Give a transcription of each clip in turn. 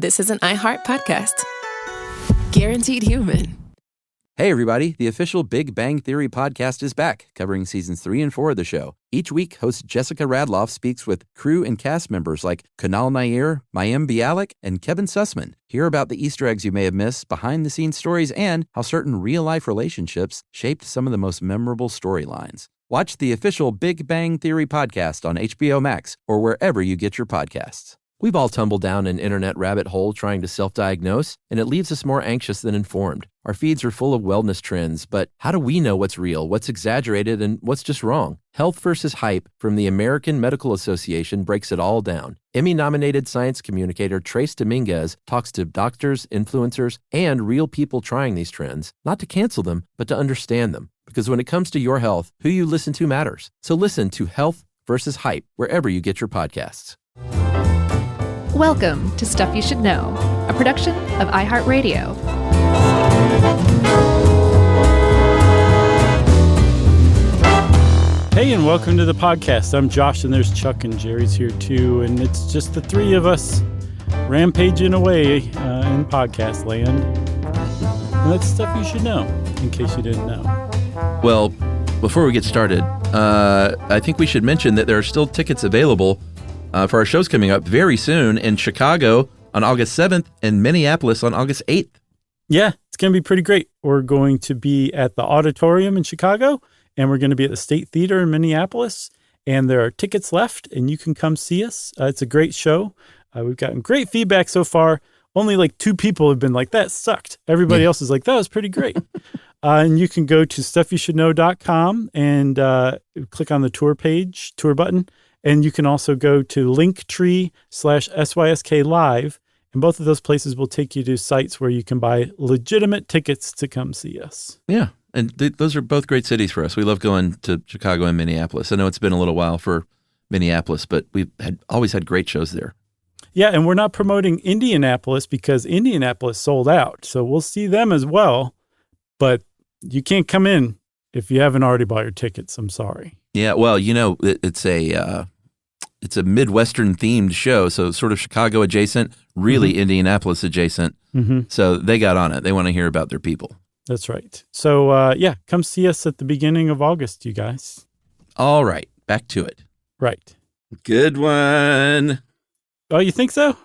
This is an iHeart podcast. Guaranteed human. Hey, everybody. The official Big Bang Theory podcast is back, covering seasons 3 and 4 of the show. Each week, host Jessica Radloff speaks with crew and cast members like Kunal Nair, Mayim Bialik, and Kevin Sussman. Hear about the Easter eggs you may have missed, behind-the-scenes stories, and how certain real-life relationships shaped some of the most memorable storylines. Watch the official Big Bang Theory podcast on HBO Max or wherever you get your podcasts. We've all tumbled down an internet rabbit hole trying to self-diagnose, and it leaves us more anxious than informed. Our feeds are full of wellness trends, but how do we know what's real, what's exaggerated, and what's just wrong? Health versus Hype from the American Medical Association breaks it all down. Emmy-nominated science communicator Trace Dominguez talks to doctors, influencers, and real people trying these trends, not to cancel them, but to understand them. Because when it comes to your health, who you listen to matters. So listen to Health versus Hype wherever you get your podcasts. Welcome to Stuff You Should Know, a production of iHeartRadio. Hey, and welcome to the podcast. I'm Josh, and there's Chuck, and Jerry's here too, and it's just the three of us rampaging away in podcast land. And that's stuff you should know, in case you didn't know. Well, before we get started, I think we should mention that there are still tickets available for our shows coming up very soon in Chicago on August 7th and Minneapolis on August 8th. Yeah, it's going to be pretty great. We're going to be at the Auditorium in Chicago, and we're going to be at the State Theater in Minneapolis, and there are tickets left, and you can come see us. It's a great show. We've gotten great feedback so far. Only like 2 people have been like, that sucked. Everybody else is like, that was pretty great. And you can go to stuffyoushouldknow.com and click on the tour page, tour button. And you can also go to linktree/SYSK Live. And both of those places will take you to sites where you can buy legitimate tickets to come see us. Yeah. And those are both great cities for us. We love going to Chicago and Minneapolis. I know it's been a little while for Minneapolis, but we've always had great shows there. Yeah, and we're not promoting Indianapolis because Indianapolis sold out. So we'll see them as well. But you can't come in if you haven't already bought your tickets. I'm sorry. Yeah, well, you know, it's a Midwestern themed show, so sort of Chicago adjacent, really Indianapolis adjacent. Mm-hmm. So they got on it. They want to hear about their people. That's right. So yeah, come see us at the beginning of August, you guys. All right, back to it. Right. Good one. Oh, you think so?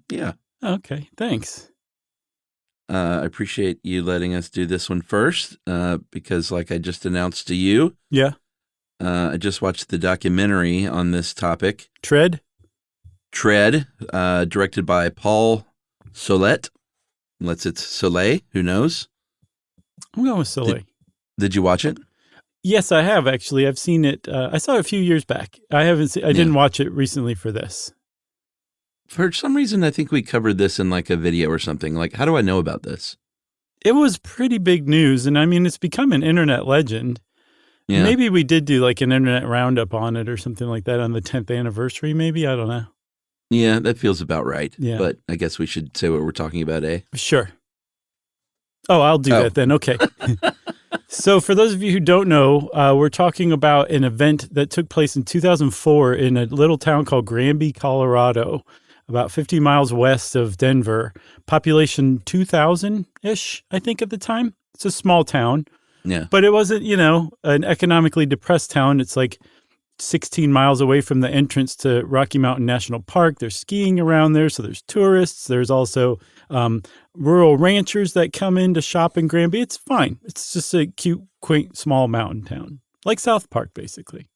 Yeah. Okay, thanks. I appreciate you letting us do this one first because like I just announced to you. Yeah. I just watched the documentary on this topic. Tread, directed by Paul Solet. Unless it's Soleil, who knows? I'm going with Soleil. Did you watch it? Yes, I have actually. I've seen it. I saw it a few years back. I didn't watch it recently for this. For some reason, I think we covered this in like a video or something. Like, how do I know about this? It was pretty big news, and I mean, it's become an internet legend. Yeah. Maybe we did do like an internet roundup on it or something like that on the 10th anniversary, maybe. I don't know. Yeah, that feels about right. Yeah. But I guess we should say what we're talking about, eh? Sure. Oh, I'll do that then. Okay. So for those of you who don't know, we're talking about an event that took place in 2004 in a little town called Granby, Colorado, about 50 miles west of Denver. Population 2,000-ish, I think, at the time. It's a small town. Yeah. But it wasn't, an economically depressed town. It's like 16 miles away from the entrance to Rocky Mountain National Park. There's skiing around there, so there's tourists. There's also rural ranchers that come in to shop in Granby. It's fine. It's just a cute, quaint, small mountain town. Like South Park, basically.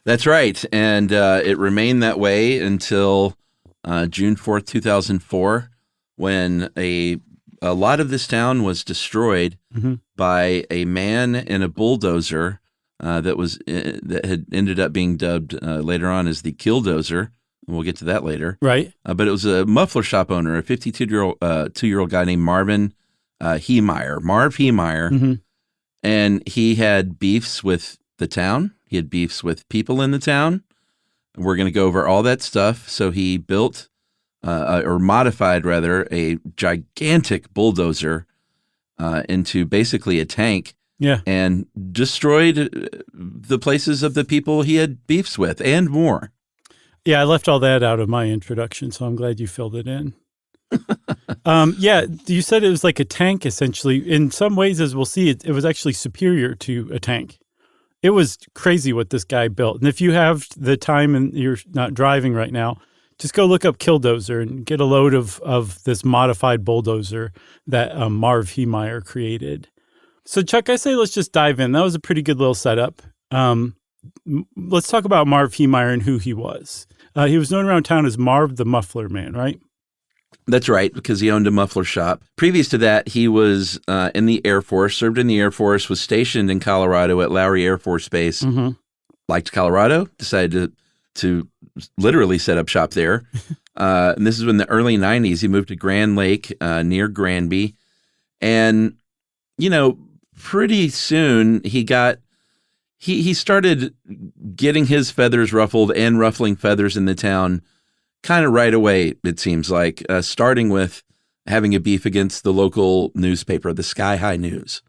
That's right. And it remained that way until June 4th, 2004, when a lot of this town was destroyed by a man in a bulldozer that had ended up being dubbed later on as the KILLDOZER. We'll get to that later. Right. But it was a muffler shop owner, a 52-year-old guy named Marv Heemeyer. Mm-hmm. And he had beefs with the town. He had beefs with people in the town. We're going to go over all that stuff. So he built or modified rather a gigantic bulldozer into basically a tank. Yeah. And destroyed the places of the people he had beefs with and more. Yeah, I left all that out of my introduction, so I'm glad you filled it in. Yeah, you said it was like a tank, essentially. In some ways, as we'll see, it was actually superior to a tank. It was crazy what this guy built. And if you have the time and you're not driving right now, just go look up KILLDOZER and get a load of this modified bulldozer that Marv Heemeyer created. So, Chuck, I say let's just dive in. That was a pretty good little setup. Let's talk about Marv Heemeyer and who he was. He was known around town as Marv the Muffler Man, right? That's right, because he owned a muffler shop. Previous to that, he was in the Air Force, served in the Air Force, was stationed in Colorado at Lowry Air Force Base. Mm-hmm. Liked Colorado, decided to literally set up shop there. And this is in the early 90s. He moved to Grand Lake near Granby. And, pretty soon he started getting his feathers ruffled and ruffling feathers in the town kind of right away, it seems like, starting with having a beef against the local newspaper, the Sky High News.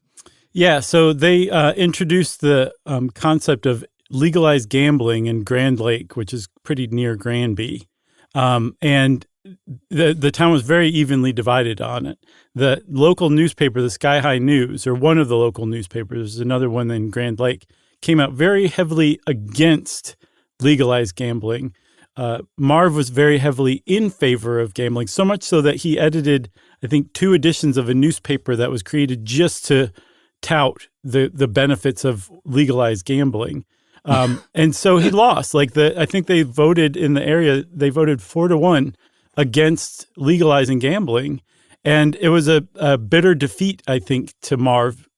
Yeah, so they introduced the concept of legalized gambling in Grand Lake, which is pretty near Granby. And the town was very evenly divided on it. The local newspaper, the Sky High News, or one of the local newspapers, another one in Grand Lake, came out very heavily against legalized gambling. Marv was very heavily in favor of gambling, so much so that he edited, I think, 2 editions of a newspaper that was created just to tout the benefits of legalized gambling. And so he lost. I think they voted in the area, they voted 4-1 against legalizing gambling. And it was a bitter defeat, I think, to Marv.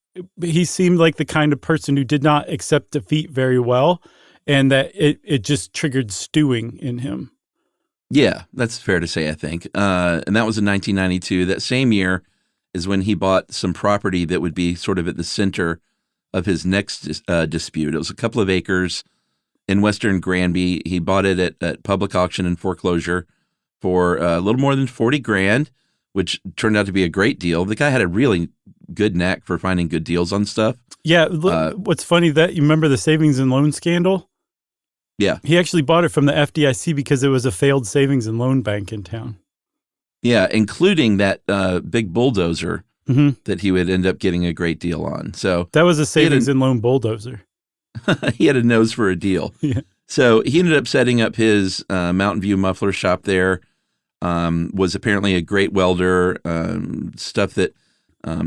He seemed like the kind of person who did not accept defeat very well, and that it just triggered stewing in him. Yeah, that's fair to say, I think. And that was in 1992. That same year is when he bought some property that would be sort of at the center of his next dispute. It was a couple of acres in western Granby. He bought it at public auction and foreclosure for a little more than $40,000, which turned out to be a great deal. The guy had a really good knack for finding good deals on stuff. Yeah, what's funny, that you remember the savings and loan scandal? Yeah. He actually bought it from the FDIC because it was a failed savings and loan bank in town. Yeah, including that big bulldozer that he would end up getting a great deal on. So that was a savings and loan bulldozer. He had a nose for a deal. Yeah. So he ended up setting up his Mountain View muffler shop there. Was apparently a great welder. Stuff that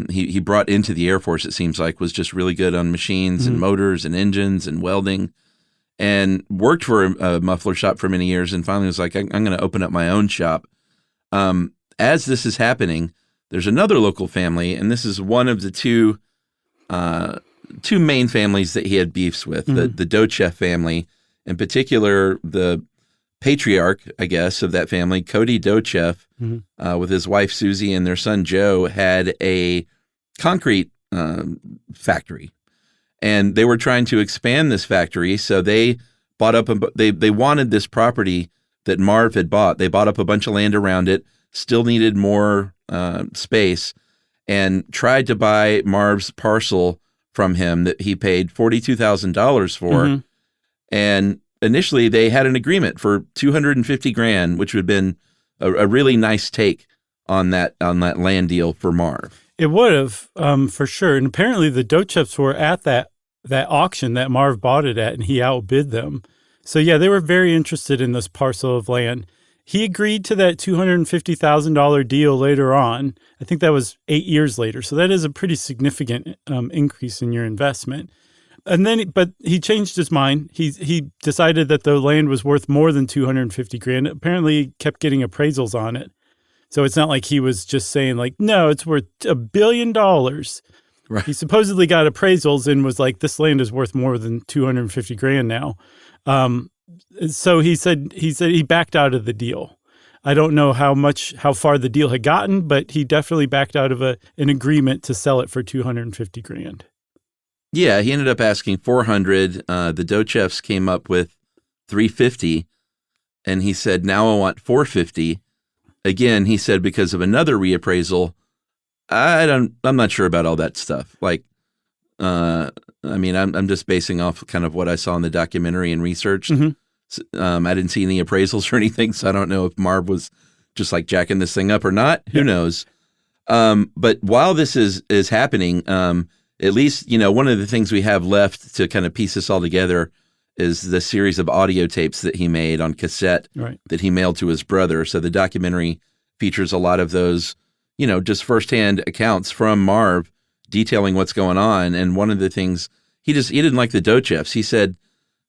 he brought into the Air Force, it seems like, was just really good on machines and motors and engines and welding. And worked for a muffler shop for many years, and finally was like, I'm going to open up my own shop. As this is happening, there's another local family, and this is one of the two main families that he had beefs with, the Dochev family, in particular the patriarch, I guess, of that family, Cody Dochev, with his wife Susie and their son Joe, had a concrete factory. And they were trying to expand this factory, so they bought up. They wanted this property that Marv had bought. They bought up a bunch of land around it. Still needed more space, and tried to buy Marv's parcel from him that he paid $42,000 for. And initially, they had an agreement for $250,000, which would have been a really nice take on that land deal for Marv. It would have, for sure. And apparently, the Dochevs were at that auction that Marv bought it at, and he outbid them. So yeah, they were very interested in this parcel of land. He agreed to that $250,000 deal later on. I think that was 8 years later. So that is a pretty significant increase in your investment. And then, but he changed his mind. He decided that the land was worth more than $250,000. Apparently, he kept getting appraisals on it. So it's not like he was just saying like, no, it's worth $1 billion. Right. He supposedly got appraisals and was like, this land is worth more than $250,000 now. So he said he backed out of the deal. I don't know how far the deal had gotten, but he definitely backed out of an agreement to sell it for $250,000. Yeah, he ended up asking $400,000. The Dochevs came up with $350,000, and he said, now I want $450,000. Again, he said, because of another reappraisal, I'm not sure about all that stuff. Like, I'm just basing off kind of what I saw in the documentary and researched. I didn't see any appraisals or anything, so I don't know if Marv was just like jacking this thing up or not. Who knows? But while this is happening, at least, one of the things we have left to kind of piece this all together is the series of audio tapes that he made on cassette that he mailed to his brother. So the documentary features a lot of those, just firsthand accounts from Marv detailing what's going on. And one of the things, he didn't like the Docheffs. He said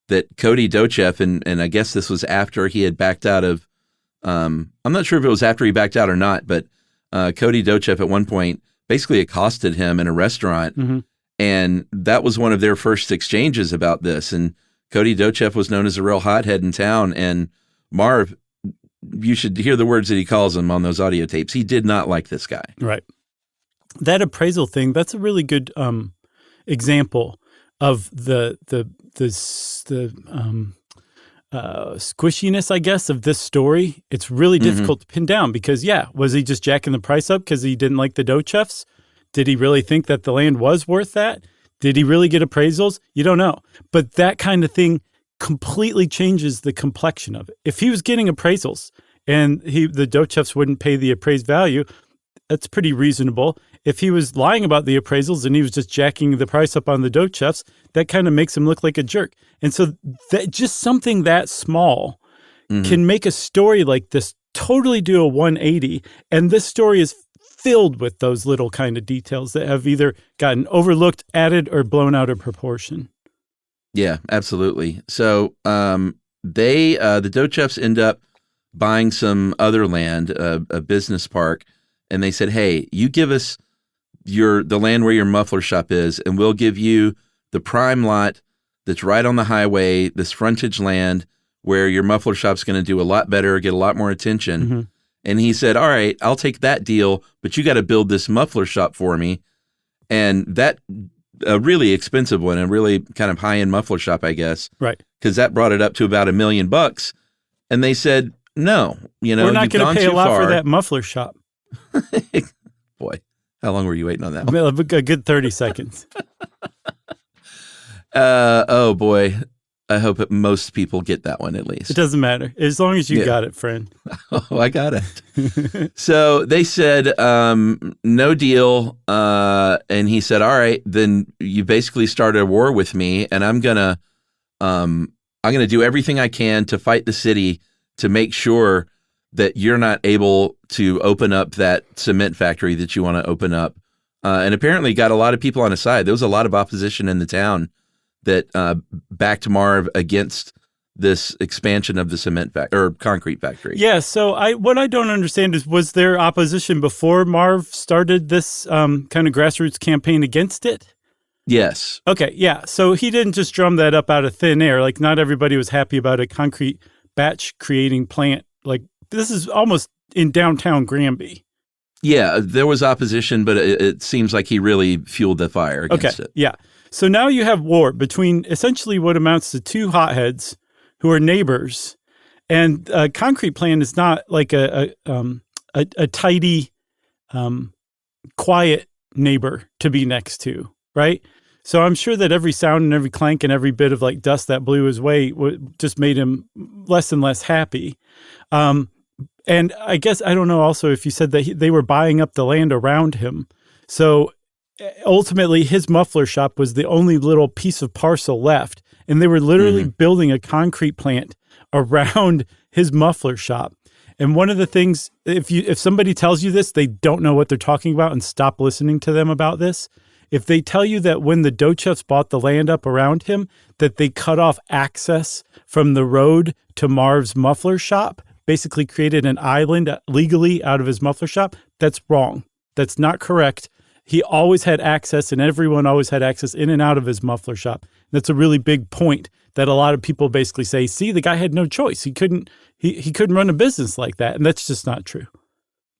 that Cody Docheff, and I guess this was after he had backed out of, I'm not sure if it was after he backed out or not, but Cody Docheff at one point basically accosted him in a restaurant. Mm-hmm. And that was one of their first exchanges about this. And Cody Docheff was known as a real hothead in town. And Marv, you should hear the words that he calls him on those audio tapes. He did not like this guy. Right. That appraisal thing, that's a really good example of the squishiness, I guess, of this story. It's really difficult to pin down because, was he just jacking the price up because he didn't like the Docheffs? Did he really think that the land was worth that? Did he really get appraisals? You don't know. But that kind of thing completely changes the complexion of it. If he was getting appraisals and the Docheffs wouldn't pay the appraised value, that's pretty reasonable. If he was lying about the appraisals and he was just jacking the price up on the Docheffs, that kind of makes him look like a jerk. And so that just something that small can make a story like this totally do a 180. And this story is filled with those little kind of details that have either gotten overlooked, added, or blown out of proportion. Yeah, absolutely. So the Docheffs end up buying some other land, a business park, and they said, "Hey, you give us the land where your muffler shop is, and we'll give you the prime lot that's right on the highway, this frontage land where your muffler shop's going to do a lot better, get a lot more attention." Mm-hmm. And he said, "All right, I'll take that deal, but you got to build this muffler shop for me." And that a really expensive one, a really kind of high-end muffler shop, I guess. Right. Because that brought it up to about $1 million. And they said, "No, we're not going to pay a lot for that muffler shop." Boy, how long were you waiting on that one? A good 30 seconds. Oh boy. I hope most people get that one at least. It doesn't matter. As long as you got it, friend. Oh, I got it. So they said, no deal. And he said, "All right, then you basically started a war with me, and I'm gonna do everything I can to fight the city to make sure that you're not able to open up that cement factory that you want to open up." And apparently got a lot of people on his side. There was a lot of opposition in the town that backed Marv against this expansion of the cement or concrete factory. Yeah. So what I don't understand is, was there opposition before Marv started this kind of grassroots campaign against it? Yes. Okay. Yeah. So he didn't just drum that up out of thin air. Like, not everybody was happy about a concrete batch creating plant. Like, this is almost in downtown Granby. Yeah, there was opposition, but it seems like he really fueled the fire against it. Yeah. So now you have war between essentially what amounts to two hotheads who are neighbors, and a concrete plant is not like a tidy, quiet neighbor to be next to, right? So I'm sure that every sound and every clank and every bit of like dust that blew his way just made him less and less happy. And I guess, I don't know also if you said that they were buying up the land around him. So ultimately, his muffler shop was the only little piece of parcel left, and they were literally building a concrete plant around his muffler shop. And one of the things, if somebody tells you this, they don't know what they're talking about, and stop listening to them about this. If they tell you that when the Docheffs bought the land up around him, that they cut off access from the road to Marv's muffler shop, basically created an island legally out of his muffler shop, that's wrong. That's not correct. He always had access, and everyone always had access in and out of his muffler shop. That's a really big point that a lot of people basically say, see, the guy had no choice. He couldn't run a business like that. And that's just not true.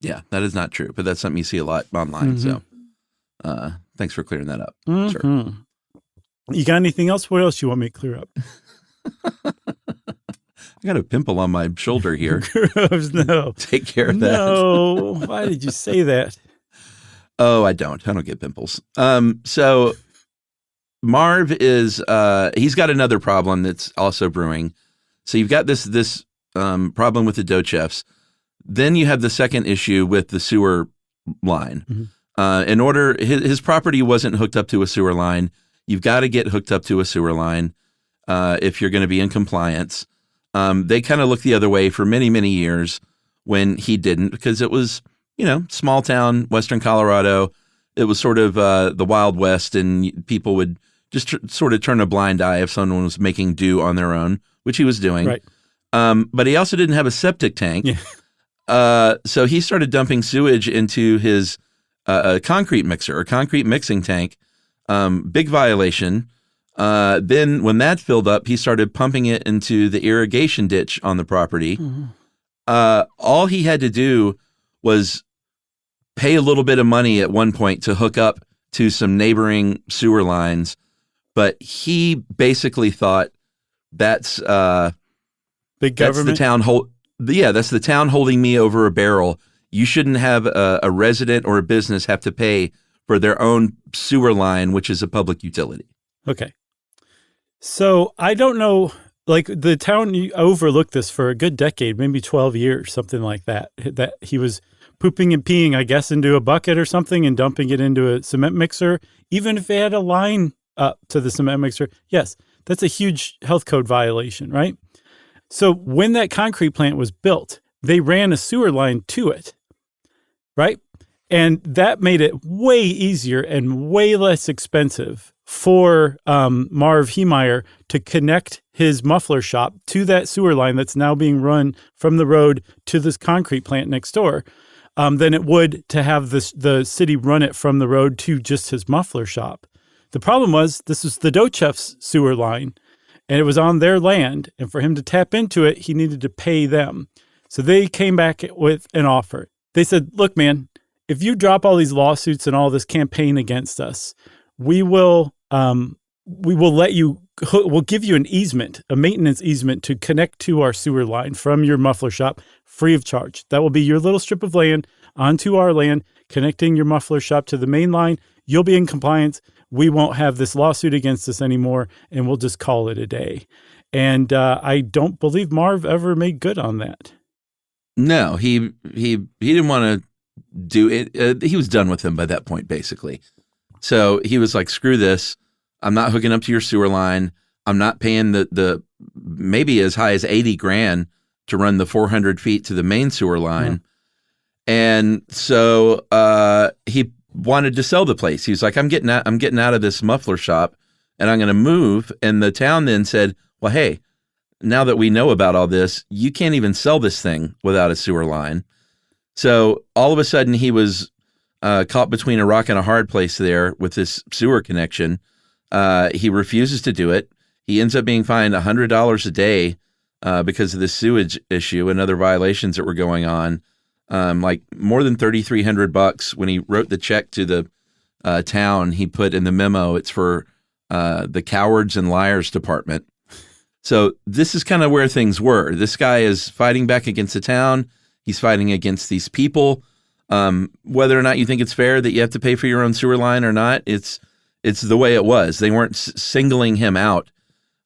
Yeah, that is not true. But that's something you see a lot online. So thanks for clearing that up. Sure. You got anything else? What else you want me to clear up? I got a pimple on my shoulder here. Gross, no. Take care of that. No. Why did you say that? Oh, I don't get pimples. So Marv is, he's got another problem that's also brewing. So you've got this problem with the Dochefs. Then you have the second issue with the sewer line. In order, his property wasn't hooked up to a sewer line. You've got to get hooked up to a sewer line if you're going to be in compliance. They kind of looked the other way for many, many years when he didn't, because it was, small town, Western Colorado. It was sort of the Wild West, and people would just sort of turn a blind eye if someone was making do on their own, which he was doing. Right. But he also didn't have a septic tank. Yeah. So he started dumping sewage into his concrete mixer, or concrete mixing tank. Big violation. Then when that filled up, he started pumping it into the irrigation ditch on the property. All he had to do was pay a little bit of money at one point to hook up to some neighboring sewer lines. But he basically thought that's big government. That's the town holding me over a barrel. You shouldn't have a resident or a business have to pay for their own sewer line, which is a public utility. Okay. So I don't know, like the town overlooked this for a good decade, maybe 12 years, something like that, that he was pooping and peeing, I guess, into a bucket or something and dumping it into a cement mixer, even if they had a line up to the cement mixer. Yes, that's a huge health code violation, right? So when that concrete plant was built, they ran a sewer line to it, right? And that made it way easier and way less expensive for Marv Heemeyer to connect his muffler shop to that sewer line that's now being run from the road to this concrete plant next door than it would to have the city run it from the road to just his muffler shop. The problem was this was the Dochef's sewer line, and it was on their land. And for him to tap into it, he needed to pay them. So they came back with an offer. They said, look, man, if you drop all these lawsuits and all this campaign against us, we will let you, we'll give you an easement, a maintenance easement to connect to our sewer line from your muffler shop free of charge. That will be your little strip of land onto our land, connecting your muffler shop to the main line. You'll be in compliance. We won't have this lawsuit against us anymore, and we'll just call it a day. And I don't believe Marv ever made good on that. No, he didn't want to do it. He was done with him by that point, basically. So he was like, screw this. I'm not hooking up to your sewer line. I'm not paying the maybe as high as $80,000 to run the 400 feet to the main sewer line. And so he wanted to sell the place. He was like, I'm getting out of this muffler shop and I'm going to move. And the town then said, well, hey, now that we know about all this, you can't even sell this thing without a sewer line. So all of a sudden he was caught between a rock and a hard place there with this sewer connection. He refuses to do it. He ends up being fined $100 a day because of this sewage issue and other violations that were going on. Like more than $3,300 when he wrote the check to the town. He put in the memo, it's for the Cowards and Liars Department. So this is kind of where things were. This guy is fighting back against the town. He's fighting against these people. Whether or not you think it's fair that you have to pay for your own sewer line or not, it's the way it was. They weren't singling him out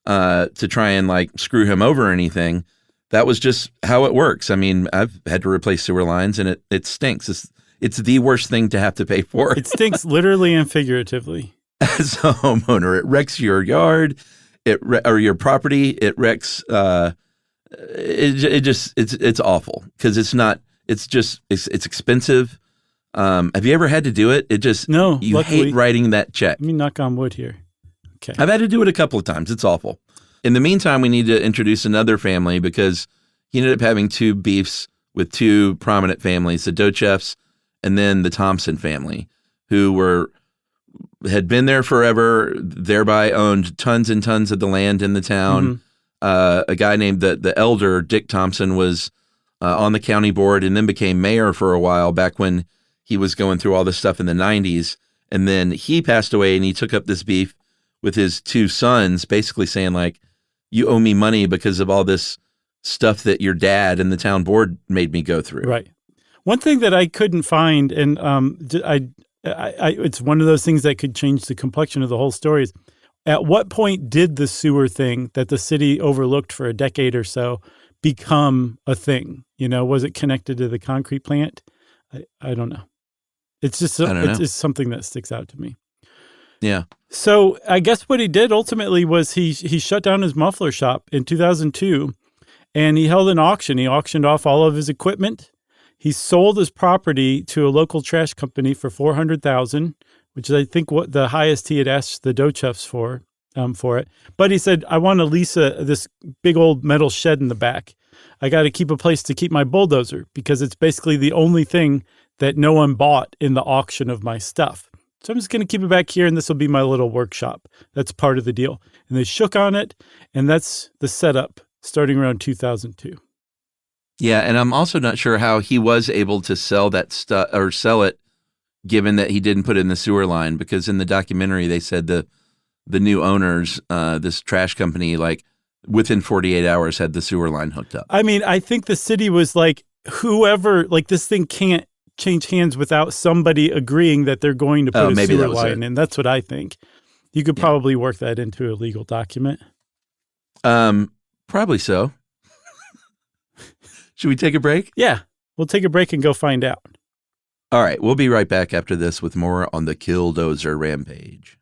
to try and like screw him over or anything. That was just how it works. I mean, I've had to replace sewer lines, and it stinks. It's the worst thing to have to pay for. It stinks literally and figuratively. As a homeowner, it wrecks your yard, or your property. It wrecks. It's awful because it's not. It's expensive. Have you ever had to do it? No. You luckily, hate writing that check. Let me knock on wood here. Okay. I've had to do it a couple of times. It's awful. In the meantime, we need to introduce another family because he ended up having two beefs with two prominent families, the Dochefs and then the Thompson family, who had been there forever, thereby owned tons and tons of the land in the town. A guy named the elder, Dick Thompson, was on the county board and then became mayor for a while back when he was going through all this stuff in the 90s. And then he passed away and he took up this beef with his two sons, basically saying like, you owe me money because of all this stuff that your dad and the town board made me go through. Right. One thing that I couldn't find, and it's one of those things that could change the complexion of the whole story, is At what point did the sewer thing that the city overlooked for a decade or so become a thing? Was it connected to the concrete plant? I don't know. It's just it's something that sticks out to me. Yeah. So I guess what he did ultimately was he shut down his muffler shop in 2002, and he held an auction. He auctioned off all of his equipment. He sold his property to a local trash company for $400,000, which is, I think, what the highest he had asked the Dochefs for it. But he said, I want to lease this big old metal shed in the back. I got to keep a place to keep my bulldozer because it's basically the only thing that no one bought in the auction of my stuff. So I'm just going to keep it back here, and this will be my little workshop. That's part of the deal. And they shook on it, and that's the setup starting around 2002. Yeah, and I'm also not sure how he was able to sell that stuff or sell it, given that he didn't put it in the sewer line. Because in the documentary, they said the new owners, this trash company, like within 48 hours had the sewer line hooked up. I mean, I think the city was like, whoever, like this thing can't change hands without somebody agreeing that they're going to put a sewer line in. That's what I think. You could probably work that into a legal document. Probably so. Should we take a break? Yeah, we'll take a break and go find out. All right, we'll be right back after this with more on the KILLDOZER Rampage.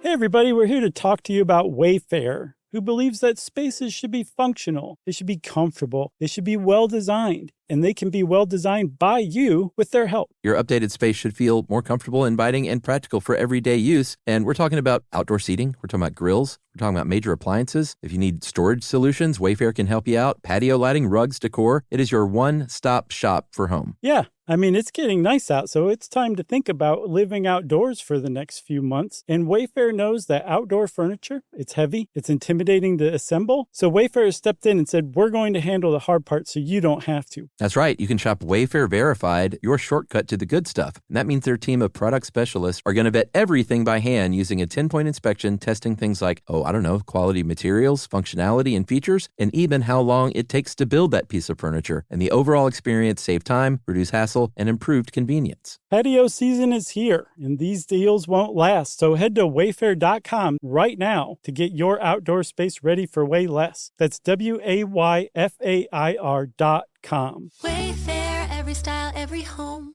Hey everybody, we're here to talk to you about Wayfair, who believes that spaces should be functional, they should be comfortable, they should be well-designed, and they can be well-designed by you with their help. Your updated space should feel more comfortable, inviting, and practical for everyday use. And we're talking about outdoor seating. We're talking about grills. We're talking about major appliances. If you need storage solutions, Wayfair can help you out. Patio lighting, rugs, decor. It is your one-stop shop for home. Yeah. I mean, it's getting nice out, so it's time to think about living outdoors for the next few months. And Wayfair knows that outdoor furniture, it's heavy, it's intimidating to assemble. So Wayfair has stepped in and said, we're going to handle the hard part so you don't have to. That's right. You can shop Wayfair Verified, your shortcut to the good stuff. And that means their team of product specialists are going to vet everything by hand using a 10-point inspection, testing things like, quality materials, functionality, and features, and even how long it takes to build that piece of furniture. And the overall experience save time, reduce hassle, and improved convenience. Patio season is here, and these deals won't last. So head to wayfair.com right now to get your outdoor space ready for way less. That's WAYFAIR.com. Wayfair, every style, every home.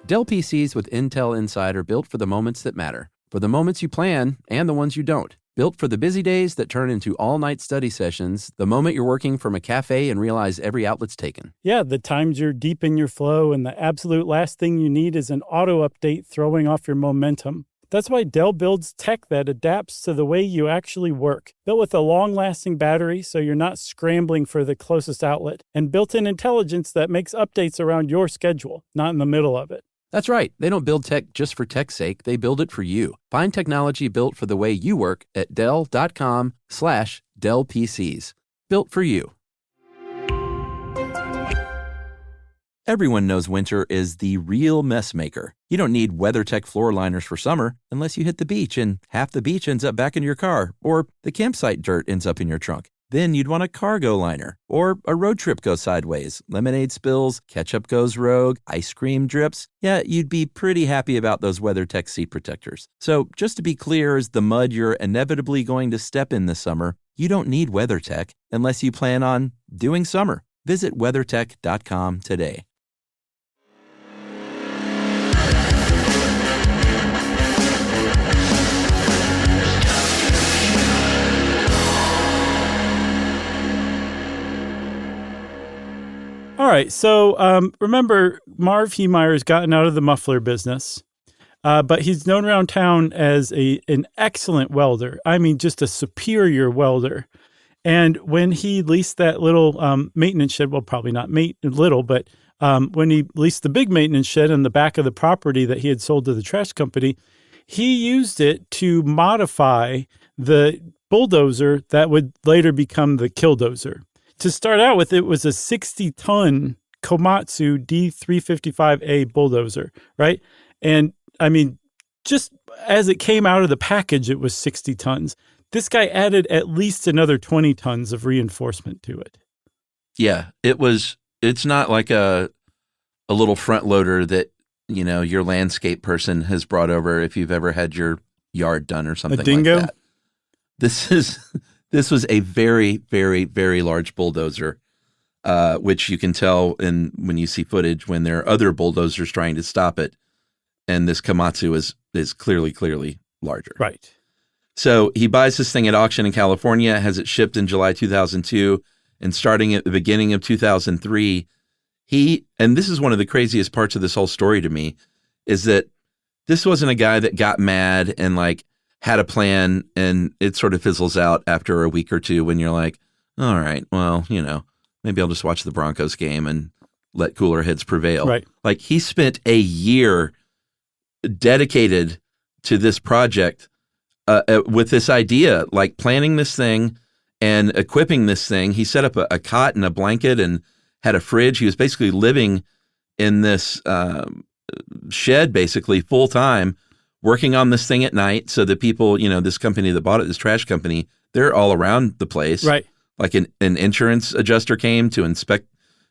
Dell PCs with Intel Inside are built for the moments that matter, for the moments you plan and the ones you don't. Built for the busy days that turn into all-night study sessions, the moment you're working from a cafe and realize every outlet's taken. Yeah, the times you're deep in your flow and the absolute last thing you need is an auto update throwing off your momentum. That's why Dell builds tech that adapts to the way you actually work. Built with a long-lasting battery so you're not scrambling for the closest outlet, and built-in intelligence that makes updates around your schedule, not in the middle of it. That's right. They don't build tech just for tech's sake. They build it for you. Find technology built for the way you work at Dell.com/Dell PCs. Built for you. Everyone knows winter is the real mess maker. You don't need WeatherTech floor liners for summer unless you hit the beach and half the beach ends up back in your car, or the campsite dirt ends up in your trunk. Then you'd want a cargo liner, or a road trip goes sideways, lemonade spills, ketchup goes rogue, ice cream drips. Yeah, you'd be pretty happy about those WeatherTech seat protectors. So just to be clear, as the mud you're inevitably going to step in this summer, you don't need WeatherTech unless you plan on doing summer. Visit WeatherTech.com today. All right, so remember, Marv Heemeyer's gotten out of the muffler business, but he's known around town as an excellent welder. I mean, just a superior welder. And when he leased that little maintenance shed, well, probably not little, but when he leased the big maintenance shed in the back of the property that he had sold to the trash company, he used it to modify the bulldozer that would later become the KILLDOZER. To start out with, it was a 60-ton Komatsu D355A bulldozer, right? And I mean, just as it came out of the package, it was 60 tons. This guy added at least another 20 tons of reinforcement to it. Yeah, it's not like a little front loader that, your landscape person has brought over if you've ever had your yard done or something a dingo? like that. This was a very, very, very large bulldozer, which you can tell when you see footage when there are other bulldozers trying to stop it. And this Komatsu is clearly larger. Right. So he buys this thing at auction in California, has it shipped in July 2002, and starting at the beginning of 2003, and this is one of the craziest parts of this whole story to me, is that this wasn't a guy that got mad and had a plan and it sort of fizzles out after a week or two when you're like, all right, well, maybe I'll just watch the Broncos game and let cooler heads prevail. Right. He spent a year dedicated to this project with this idea, planning this thing and equipping this thing. He set up a cot and a blanket and had a fridge. He was basically living in this shed, basically full time, working on this thing at night. So the people, this company that bought it, this trash company, they're all around the place. Right. An insurance adjuster came to inspect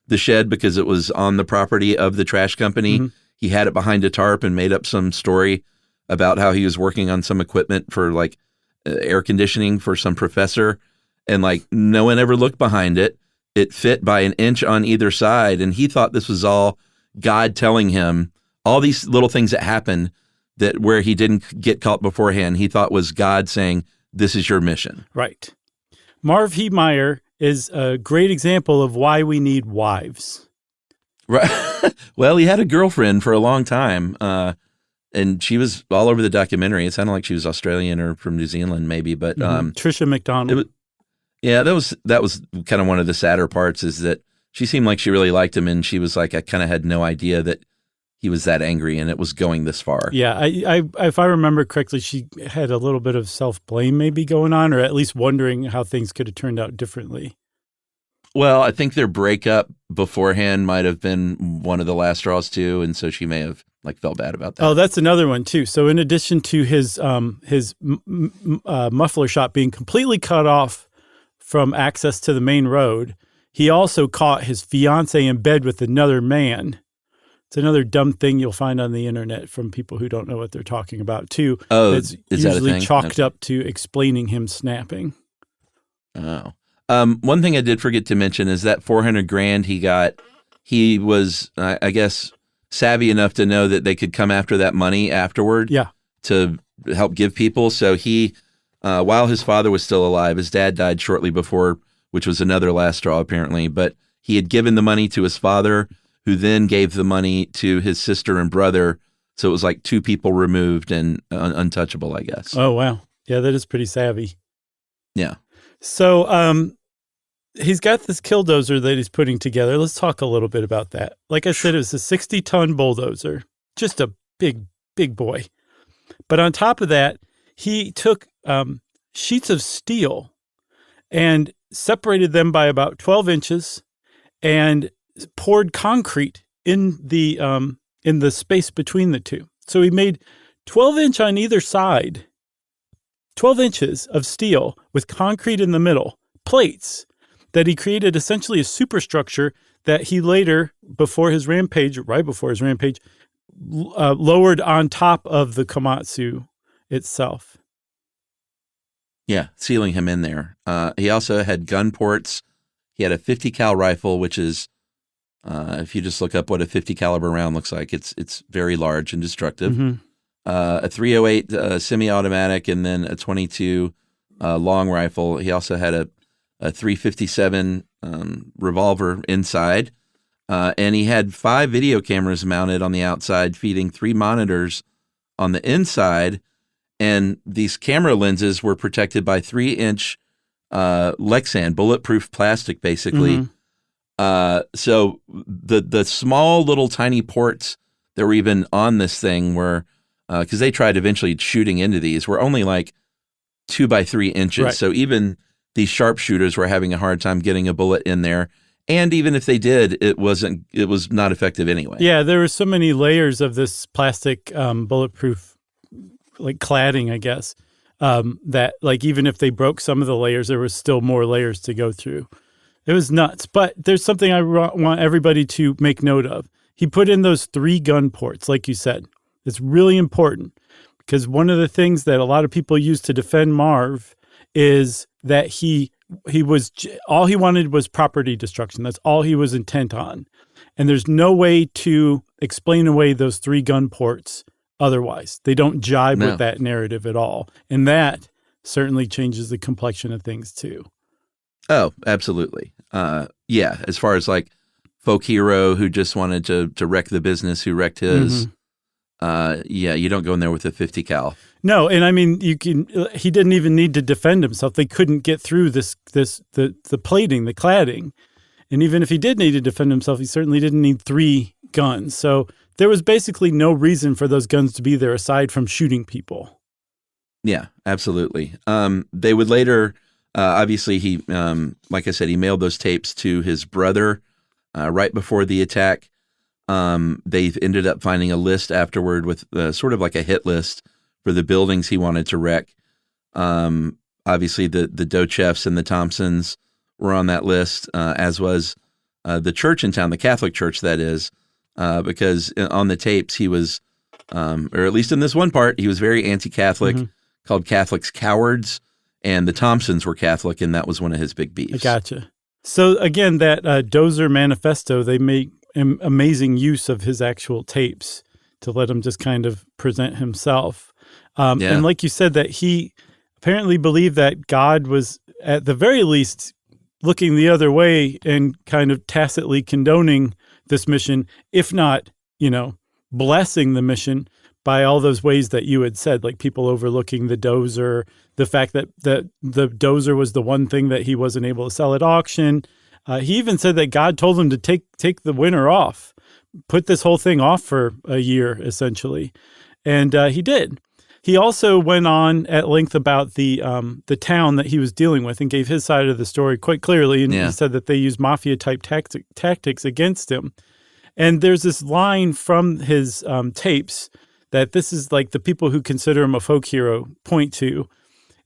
the shed because it was on the property of the trash company. Mm-hmm. He had it behind a tarp and made up some story about how he was working on some equipment for air conditioning for some professor, and no one ever looked behind it. It fit by an inch on either side, and he thought this was all God telling him all these little things that happened that where he didn't get caught beforehand. He thought was God saying, "This is your mission." Right. Marv Heemeyer is a great example of why we need wives. Right. Well, he had a girlfriend for a long time. And she was all over the documentary. It sounded like she was Australian or from New Zealand, maybe. But Trisha McDonald. That was kind of one of the sadder parts, is that she seemed like she really liked him, and she was like, I kind of had no idea that he was that angry and it was going this far. Yeah, I if I remember correctly, she had a little bit of self-blame maybe going on, or at least wondering how things could have turned out differently. Well, I think their breakup beforehand might have been one of the last straws too, and so she may have felt bad about that. Oh, that's another one too. So in addition to his muffler shop being completely cut off from access to the main road, he also caught his fiance in bed with another man. It's another dumb thing you'll find on the internet from people who don't know what they're talking about too. Oh, it's usually chalked up to explaining him snapping. Oh. One thing I did forget to mention is that $400,000 he got, he was, I guess, savvy enough to know that they could come after that money afterward. Yeah. To help give people. So he, while his father was still alive, his dad died shortly before, which was another last straw apparently, but he had given the money to his father, who then gave the money to his sister and brother. So it was like two people removed and untouchable, I guess. Oh, wow. Yeah, that is pretty savvy. Yeah. So he's got this killdozer that he's putting together. Let's talk a little bit about that. Like I said, it was a 60-ton bulldozer, just a big, big boy. But on top of that, he took sheets of steel and separated them by about 12 inches and poured concrete in the space between the two. So he made 12 inch on either side, 12 inches of steel with concrete in the middle, plates that he created essentially a superstructure that he later, right before his rampage, lowered on top of the Komatsu itself. Yeah, sealing him in there. He also had gun ports. He had a 50 cal rifle, which is, if you just look up what a 50 caliber round looks like, it's very large and destructive. Mm-hmm. A 308 semi-automatic, and then a 22 long rifle. He also had a 357 revolver inside, and he had 5 video cameras mounted on the outside, feeding 3 monitors on the inside. And these camera lenses were protected by 3-inch Lexan, bulletproof plastic, basically. Mm-hmm. So the small little tiny ports that were even on this thing were, because they tried eventually shooting into these, were only like 2 by 3 inches. Right. So even these sharpshooters were having a hard time getting a bullet in there. And even if they did, it was not effective anyway. Yeah, there were so many layers of this plastic bulletproof like cladding, I guess, that like even if they broke some of the layers, there was still more layers to go through. It was nuts. But there's something I want everybody to make note of. He put in those 3 gun ports, like you said. It's really important because one of the things that a lot of people use to defend Marv is that he was all he wanted was property destruction. That's all he was intent on. And there's no way to explain away those 3 gun ports otherwise. They don't jibe with that narrative at all. And that certainly changes the complexion of things too. Oh, absolutely. Yeah, as far as like folk hero who just wanted to wreck the business who wrecked his, yeah, you don't go in there with a 50 cal. No, and I mean, he didn't even need to defend himself. They couldn't get through the plating, the cladding. And even if he did need to defend himself, he certainly didn't need 3 guns. So there was basically no reason for those guns to be there aside from shooting people. Yeah, absolutely. They would later, obviously he, like I said, he mailed those tapes to his brother right before the attack. They ended up finding a list afterward with sort of like a hit list for the buildings he wanted to wreck. Obviously, the Dochefs and the Thompsons were on that list, as was the church in town, the Catholic church, that is, because on the tapes he was, or at least in this one part, he was very anti-Catholic, called Catholics cowards, and the Thompsons were Catholic, and that was one of his big beefs. I gotcha. So again, that Dozer manifesto, they make amazing use of his actual tapes to let him just kind of present himself. And like you said, that he apparently believed that God was at the very least looking the other way and kind of tacitly condoning this mission, if not, blessing the mission by all those ways that you had said, like people overlooking the Dozer, the fact that the Dozer was the one thing that he wasn't able to sell at auction. He even said that God told him to take the winter off, put this whole thing off for a year, essentially. And he did. He also went on at length about the town that he was dealing with and gave his side of the story quite clearly. And he said that they used mafia-type tactics against him. And there's this line from his tapes that this is like the people who consider him a folk hero point to.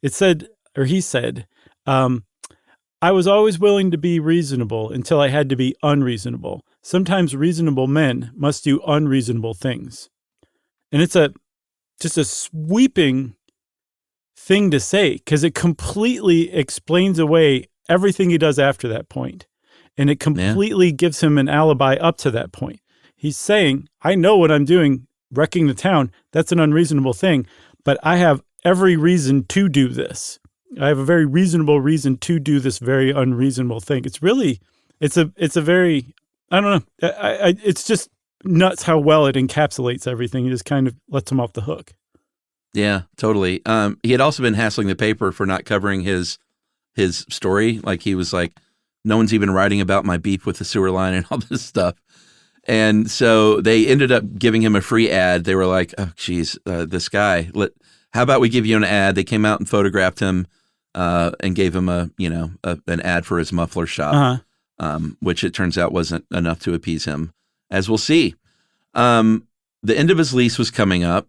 It said, or he said, I was always willing to be reasonable until I had to be unreasonable. Sometimes reasonable men must do unreasonable things. And it's just a sweeping thing to say because it completely explains away everything he does after that point. And it completely gives him an alibi up to that point. He's saying, I know what I'm doing, wrecking the town. That's an unreasonable thing, but I have every reason to do this. I have a very reasonable reason to do this very unreasonable thing. It's really, it's a very, I don't know. It's just nuts how well it encapsulates everything. It just kind of lets him off the hook. Yeah, totally. He had also been hassling the paper for not covering his story. Like he was like, no one's even writing about my beef with the sewer line and all this stuff. And so they ended up giving him a free ad. They were like, oh, geez, this guy, how about we give you an ad? They came out and photographed him and gave him an ad for his muffler shop, which it turns out wasn't enough to appease him, as we'll see. The end of his lease was coming up.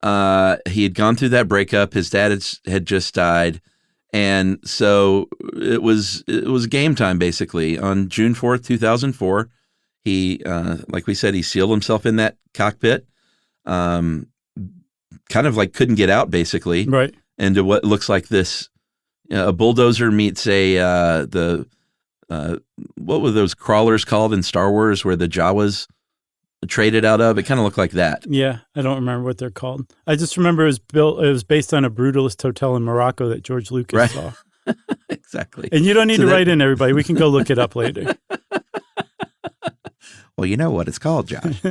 He had gone through that breakup. His dad had just died. And so it was game time, basically. On June 4th, 2004, he, like we said, he sealed himself in that cockpit, kind of like couldn't get out, basically, right? Into what looks like this, a bulldozer meets what were those crawlers called in Star Wars where the Jawas traded out of? It kind of looked like that. Yeah, I don't remember what they're called. I just remember it was based on a brutalist hotel in Morocco that George Lucas saw. Exactly. And you don't need to write in, everybody. We can go look it up later. Well, you know what it's called, Josh.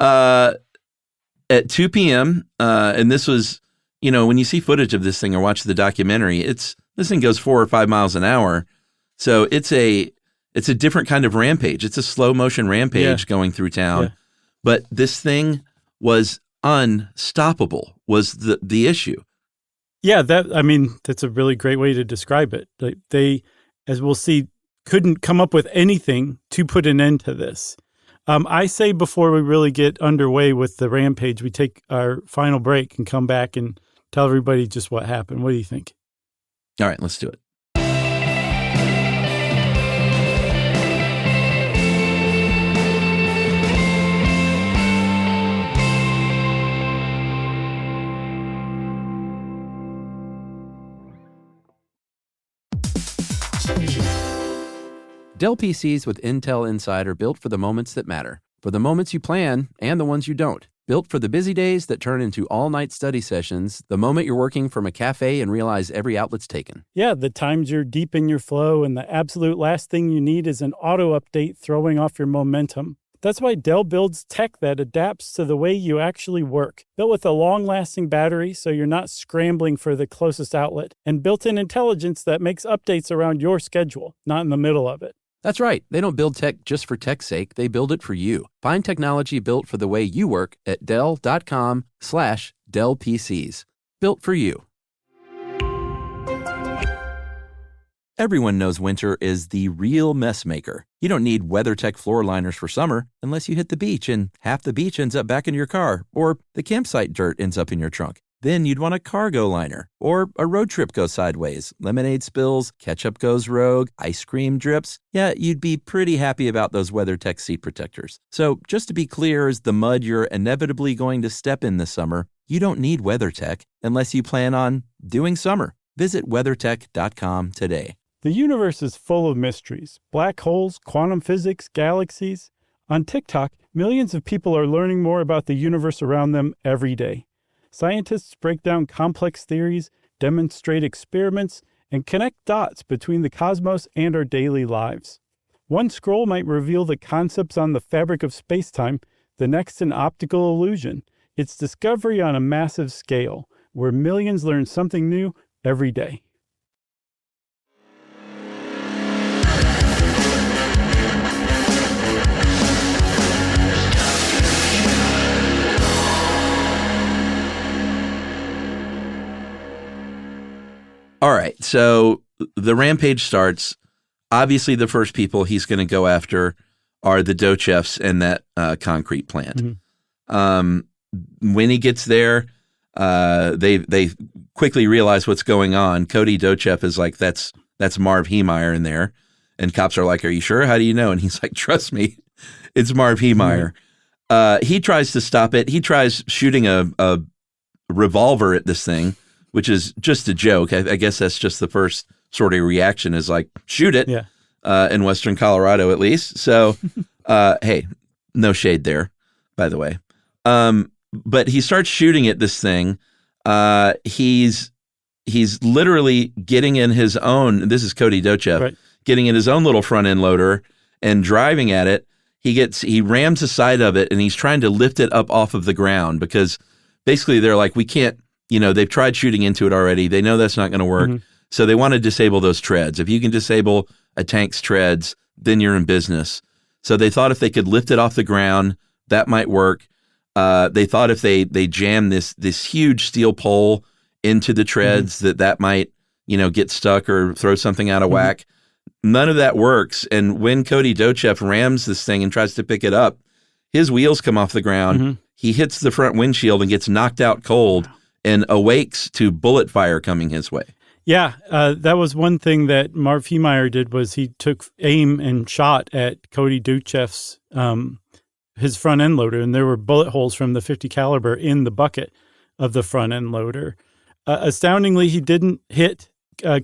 At 2 p.m., and this was, when you see footage of this thing or watch the documentary, this thing goes 4 or 5 miles an hour. So it's a different kind of rampage. It's a slow motion rampage going through town. Yeah. But this thing was unstoppable was the issue. Yeah, that's a really great way to describe it. They, as we'll see, couldn't come up with anything to put an end to this. I say before we really get underway with the rampage, we take our final break and come back and tell everybody just what happened. What do you think? All right, let's do it. Dell PCs with Intel Inside are built for the moments that matter, for the moments you plan and the ones you don't. Built for the busy days that turn into all-night study sessions, the moment you're working from a cafe and realize every outlet's taken. Yeah, the times you're deep in your flow and the absolute last thing you need is an auto update throwing off your momentum. That's why Dell builds tech that adapts to the way you actually work. Built with a long-lasting battery so you're not scrambling for the closest outlet, and built-in intelligence that makes updates around your schedule, not in the middle of it. That's right. They don't build tech just for tech's sake. They build it for you. Find technology built for the way you work at Dell.com/Dell PCs. Built for you. Everyone knows winter is the real mess maker. You don't need WeatherTech floor liners for summer unless you hit the beach and half the beach ends up back in your car, or the campsite dirt ends up in your trunk. Then you'd want a cargo liner, or a road trip goes sideways, lemonade spills, ketchup goes rogue, ice cream drips. Yeah, you'd be pretty happy about those WeatherTech seat protectors. So just to be clear, as the mud you're inevitably going to step in this summer, you don't need WeatherTech unless you plan on doing summer. Visit WeatherTech.com today. The universe is full of mysteries. Black holes, quantum physics, galaxies. On TikTok, millions of people are learning more about the universe around them every day. Scientists break down complex theories, demonstrate experiments, and connect dots between the cosmos and our daily lives. One scroll might reveal the concepts on the fabric of space-time, the next an optical illusion. It's discovery on a massive scale, where millions learn something new every day. All right, so the rampage starts. Obviously, the first people he's going to go after are the Dochefs and that concrete plant. Mm-hmm. When he gets there, they quickly realize what's going on. Cody Dochef is like, that's Marv Heemeyer in there. And cops are like, are you sure? How do you know? And he's like, trust me, it's Marv Heemeyer. Mm-hmm. He tries to stop it. He tries shooting a revolver at this thing, which is just a joke. I guess that's just the first sort of reaction is like, shoot it, in Western Colorado at least. So, hey, no shade there, by the way. But he starts shooting at this thing. He's literally getting in his own, this is Cody Dochef, right, getting in his own little front end loader and driving at it. He rams the side of it and he's trying to lift it up off of the ground because basically they're like, we can't, they've tried shooting into it already. They know that's not going to work. Mm-hmm. So they want to disable those treads. If you can disable a tank's treads, then you're in business. So they thought if they could lift it off the ground, that might work. They thought if they jam this huge steel pole into the treads, mm-hmm, that might, get stuck or throw something out of mm-hmm whack. None of that works. And when Cody Dochef rams this thing and tries to pick it up, his wheels come off the ground. Mm-hmm. He hits the front windshield and gets knocked out cold. Wow. And awakes to bullet fire coming his way. Yeah, that was one thing that Marv Heemeyer did was he took aim and shot at Cody Dochef's his front end loader, and there were bullet holes from the .50 caliber in the bucket of the front end loader. Astoundingly, he didn't hit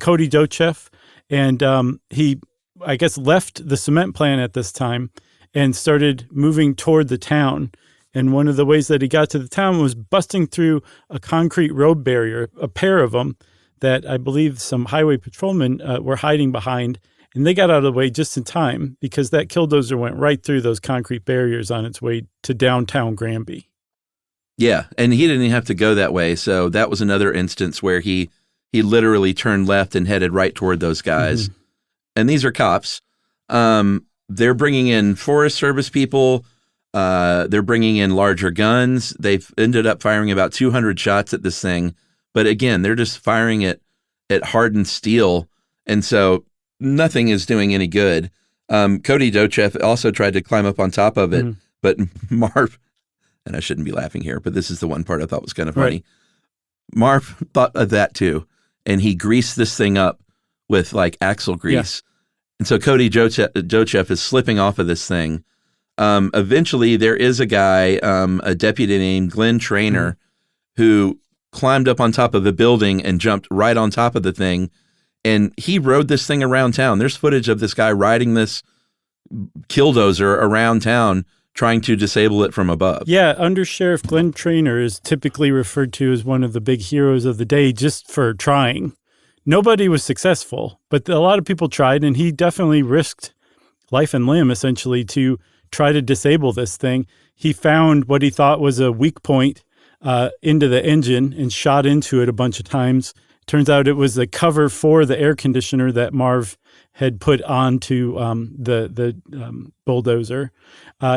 Cody Dochef, and he, I guess, left the cement plant at this time and started moving toward the town. And one of the ways that he got to the town was busting through a concrete road barrier, a pair of them that I believe some highway patrolmen were hiding behind. And they got out of the way just in time because that killdozer went right through those concrete barriers on its way to downtown Granby. Yeah, and he didn't even have to go that way. So that was another instance where he literally turned left and headed right toward those guys. Mm-hmm. And these are cops. They're bringing in Forest Service people. They're bringing in larger guns. They've ended up firing about 200 shots at this thing. But again, they're just firing it at hardened steel. And so nothing is doing any good. Cody Dochev also tried to climb up on top of it, but Marv, and I shouldn't be laughing here, but this is the one part I thought was kind of funny. Right. Marv thought of that too, and he greased this thing up with like axle grease. Yeah. And so Cody Dochev is slipping off of this thing. Eventually, there is a guy, a deputy named Glenn Traynor, who climbed up on top of the building and jumped right on top of the thing. And he rode this thing around town. There's footage of this guy riding this killdozer around town, trying to disable it from above. Yeah, Under Sheriff Glenn Traynor is typically referred to as one of the big heroes of the day just for trying. Nobody was successful, but a lot of people tried, and he definitely risked life and limb, essentially, to try to disable this thing. He found what he thought was a weak point into the engine and shot into it a bunch of times. Turns out it was the cover for the air conditioner that Marv had put onto the bulldozer.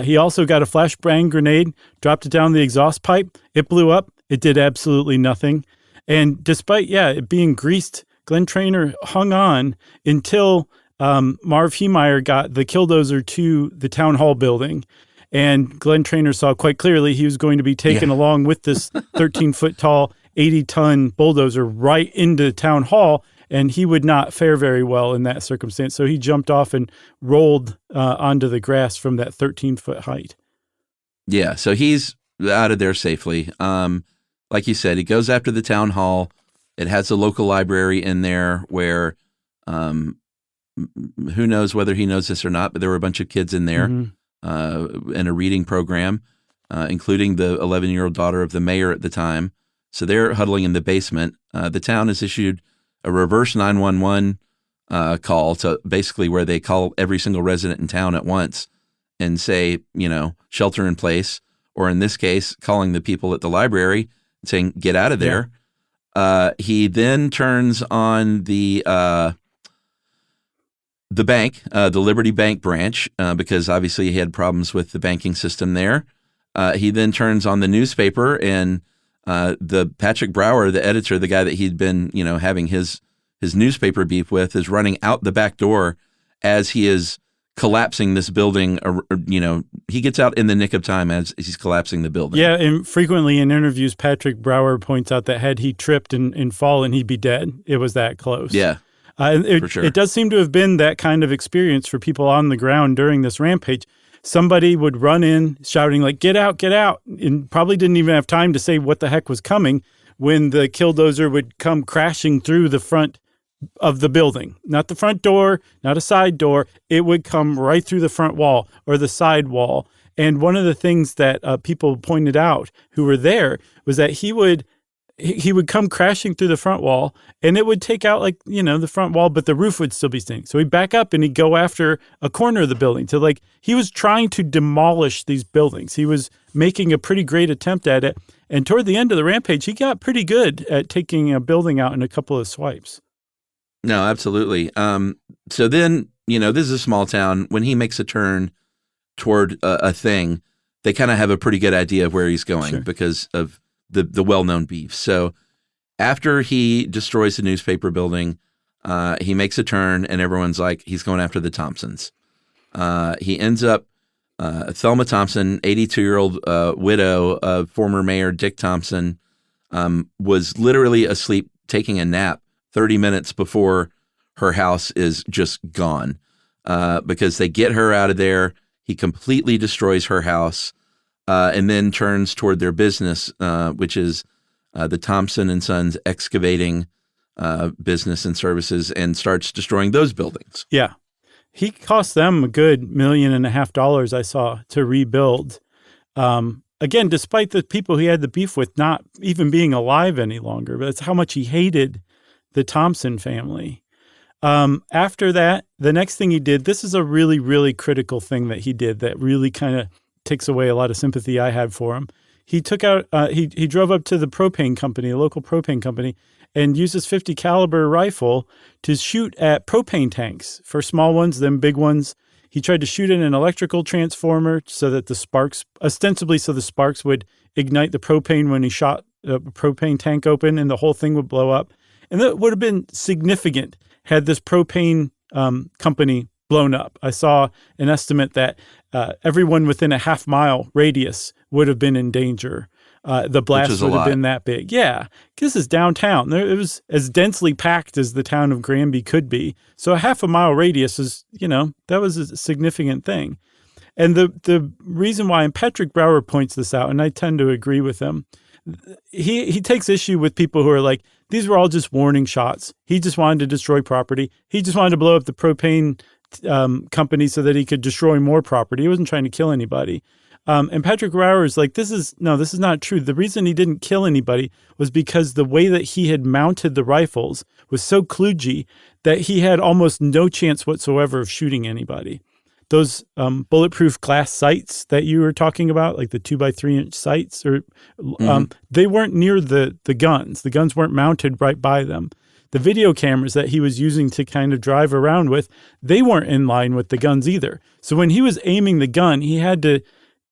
He also got a flashbang grenade, dropped it down the exhaust pipe. It blew up. It did absolutely nothing. And despite, it being greased, Glenn Traynor hung on until Marv Heemeyer got the killdozer to the town hall building. And Glenn Traynor saw quite clearly he was going to be taken along with this 13-foot tall, 80-ton bulldozer right into town hall, and he would not fare very well in that circumstance. So he jumped off and rolled onto the grass from that 13-foot height. Yeah, so he's out of there safely. Like you said, he goes after the town hall. It has a local library in there where who knows whether he knows this or not, but there were a bunch of kids in there in a reading program, including the 11-year-old daughter of the mayor at the time. So they're huddling in the basement. The town has issued a reverse 911 call to basically where they call every single resident in town at once and say, shelter in place, or in this case, calling the people at the library and saying, get out of there. He then turns on the bank, the Liberty Bank branch, because obviously he had problems with the banking system there. He then turns on the newspaper, and the Patrick Brower, the editor, the guy that he'd been, having his newspaper beef with, is running out the back door as he is collapsing this building. He gets out in the nick of time as he's collapsing the building. Yeah, and frequently in interviews, Patrick Brower points out that had he tripped and fallen, he'd be dead. It was that close. Yeah. For sure. It does seem to have been that kind of experience for people on the ground during this rampage. Somebody would run in shouting like, get out, and probably didn't even have time to say what the heck was coming when the killdozer would come crashing through the front of the building. Not the front door, not a side door. It would come right through the front wall or the side wall. And one of the things that people pointed out who were there was that he would come crashing through the front wall, and it would take out the front wall, but the roof would still be standing. So he'd back up and he'd go after a corner of the building. So he was trying to demolish these buildings. He was making a pretty great attempt at it. And toward the end of the rampage, he got pretty good at taking a building out in a couple of swipes. No, absolutely. So then, this is a small town. When he makes a turn toward a thing, they kind of have a pretty good idea of where he's going because of the well-known beef. So after he destroys the newspaper building, he makes a turn, and everyone's like, he's going after the Thompsons. He ends up, Thelma Thompson, 82-year-old widow of former Mayor Dick Thompson, was literally asleep taking a nap 30 minutes before her house is just gone because they get her out of there. He completely destroys her house. And then turns toward their business, which is the Thompson and Sons excavating business and services, and starts destroying those buildings. Yeah. He cost them a good $1.5 million, I saw, to rebuild. Again, despite the people he had the beef with not even being alive any longer, but that's how much he hated the Thompson family. After that, the next thing he did, this is a really, really critical thing that he did that really kind of takes away a lot of sympathy I had for him. He took out, he drove up to the propane company, a local propane company, and used his .50 caliber rifle to shoot at propane tanks, for small ones, then big ones. He tried to shoot in an electrical transformer so that the sparks, ostensibly so the sparks would ignite the propane when he shot a propane tank open and the whole thing would blow up. And that would have been significant had this propane company blown up. I saw an estimate that everyone within a half-mile radius would have been in danger. The blast would have been that big. Yeah, this is downtown. It was as densely packed as the town of Granby could be. So a half a mile radius is, that was a significant thing. And the reason why, and Patrick Brower points this out, and I tend to agree with him, he takes issue with people who are like, these were all just warning shots. He just wanted to destroy property. He just wanted to blow up the propane company so that he could destroy more property. He wasn't trying to kill anybody. And Patrick Brower is like, this is not true. The reason he didn't kill anybody was because the way that he had mounted the rifles was so kludgy that he had almost no chance whatsoever of shooting anybody. Those bulletproof glass sights that you were talking about, like the 2x3 inch sights, they weren't near the guns. The guns weren't mounted right by them. The video cameras that he was using to kind of drive around with, they weren't in line with the guns either. So when he was aiming the gun, he had to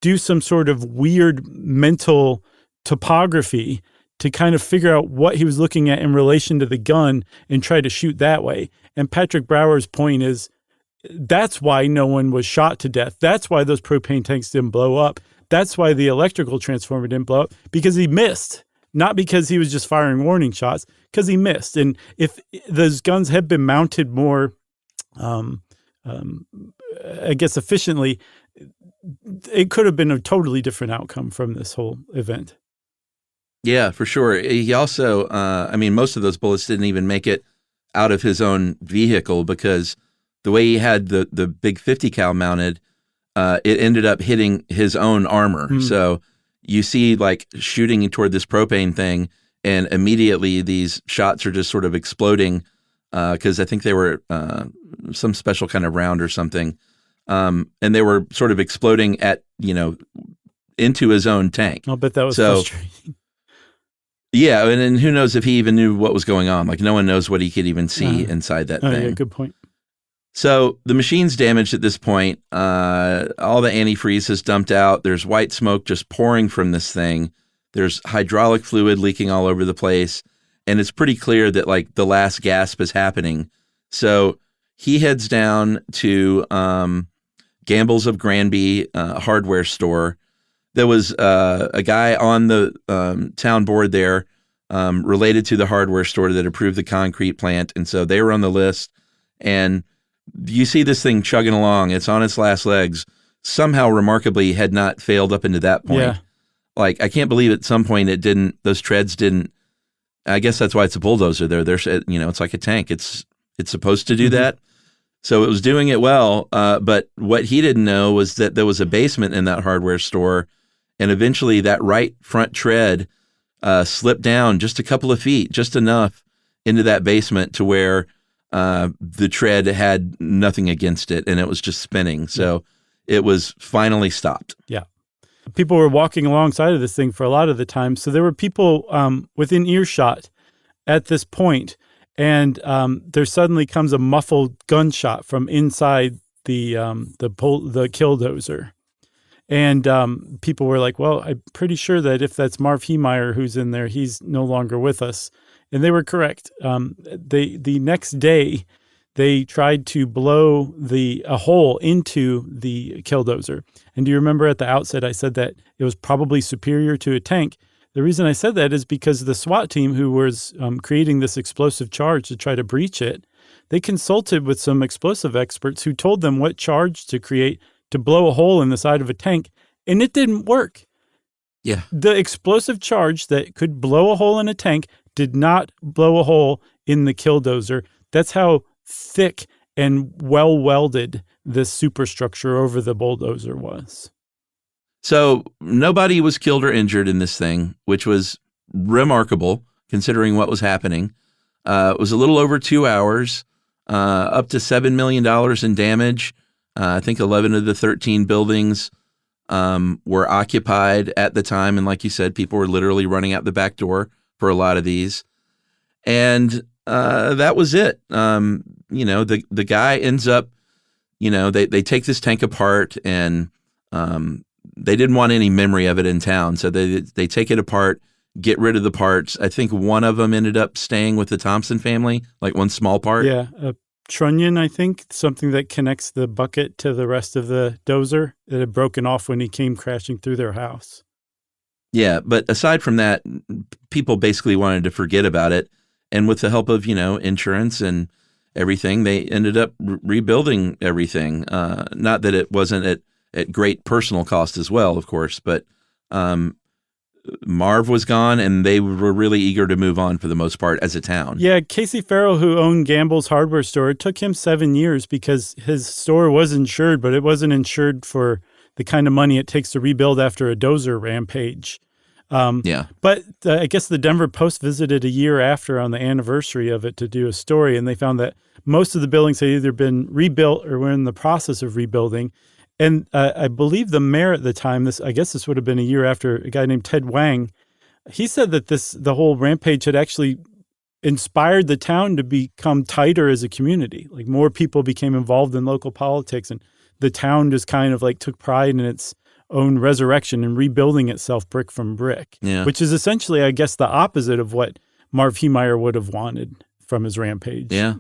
do some sort of weird mental topography to kind of figure out what he was looking at in relation to the gun and try to shoot that way. And Patrick Brower's point is that's why no one was shot to death. That's why those propane tanks didn't blow up. That's why the electrical transformer didn't blow up, because he missed, not because he was just firing warning shots, because he missed. And if those guns had been mounted more, efficiently, it could have been a totally different outcome from this whole event. Yeah, for sure. He also, most of those bullets didn't even make it out of his own vehicle because the way he had the big 50 cal mounted, it ended up hitting his own armor. So you see like shooting toward this propane thing, and immediately these shots are just sort of exploding because I think they were some special kind of round or something. And they were sort of exploding into his own tank. I'll bet that was frustrating. Yeah, and who knows if he even knew what was going on. Like, no one knows what he could even see inside that thing. Yeah, good point. So the machine's damaged at this point. All the antifreeze is dumped out. There's white smoke just pouring from this thing. There's hydraulic fluid leaking all over the place. And it's pretty clear that, like, the last gasp is happening. So he heads down to Gamble's of Granby hardware store. There was a guy on the town board there related to the hardware store that approved the concrete plant. And so they were on the list. And you see this thing chugging along. It's on its last legs. Somehow, remarkably, had not failed up into that point. Yeah. Like, I can't believe at some point those treads didn't. I guess that's why it's a bulldozer there. It's like a tank. It's supposed to do that. So it was doing it well. But what he didn't know was that there was a basement in that hardware store. And eventually that right front tread slipped down just a couple of feet, just enough into that basement to where the tread had nothing against it and it was just spinning. So it was finally stopped. Yeah. People were walking alongside of this thing for a lot of the time. So there were people within earshot at this point, and there suddenly comes a muffled gunshot from inside the KILLDOZER. And people were like, well, I'm pretty sure that if that's Marv Heemeyer who's in there, he's no longer with us. And they were correct. The next day, they tried to blow a hole into the KILLDOZER. And do you remember at the outset I said that it was probably superior to a tank? The reason I said that is because the SWAT team who was creating this explosive charge to try to breach it, they consulted with some explosive experts who told them what charge to create to blow a hole in the side of a tank, and it didn't work. Yeah. The explosive charge that could blow a hole in a tank did not blow a hole in the KILLDOZER. That's how thick and well-welded this superstructure over the bulldozer was. So nobody was killed or injured in this thing, which was remarkable considering what was happening. It was a little over 2 hours, up to $7 million in damage. I think 11 of the 13 buildings were occupied at the time. And like you said, people were literally running out the back door for a lot of these. And that was it. The guy ends up, they take this tank apart, and they didn't want any memory of it in town. So they take it apart, get rid of the parts. I think one of them ended up staying with the Thompson family, like one small part. Yeah, a trunnion, I think, something that connects the bucket to the rest of the dozer that had broken off when he came crashing through their house. Yeah, but aside from that, people basically wanted to forget about it. And with the help of, insurance and everything, they ended up rebuilding everything. Not that it wasn't at great personal cost as well, of course, but Marv was gone, and they were really eager to move on for the most part as a town. Yeah, Casey Farrell, who owned Gamble's hardware store, it took him 7 years because his store was insured, but it wasn't insured for the kind of money it takes to rebuild after a dozer rampage. But I guess the Denver Post visited a year after on the anniversary of it to do a story, and they found that most of the buildings had either been rebuilt or were in the process of rebuilding. And I believe the mayor at the time, this would have been a year after, a guy named Ted Wang, he said that the whole rampage had actually inspired the town to become tighter as a community. Like more people became involved in local politics, and the town just kind of like took pride in its own resurrection and rebuilding itself brick from brick, which is essentially, I guess, the opposite of what Marv Heemeyer would have wanted from his rampage. Yeah.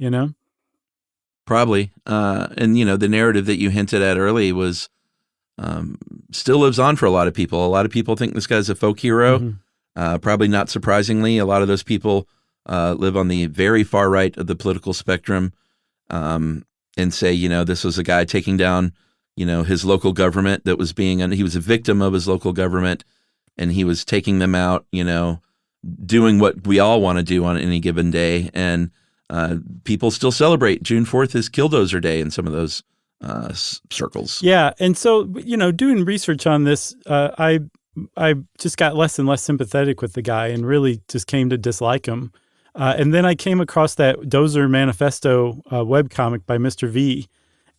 Probably. And, the narrative that you hinted at early was still lives on for a lot of people. A lot of people think this guy's a folk hero. Mm-hmm. Probably not surprisingly. A lot of those people live on the very far right of the political spectrum and say, this was a guy taking down, his local government that was he was a victim of his local government, and he was taking them out, doing what we all want to do on any given day. And people still celebrate June 4th as Killdozer Day in some of those circles. Yeah. And so, doing research on this, I just got less and less sympathetic with the guy and really just came to dislike him. And then I came across that Dozer Manifesto webcomic by Mr. V,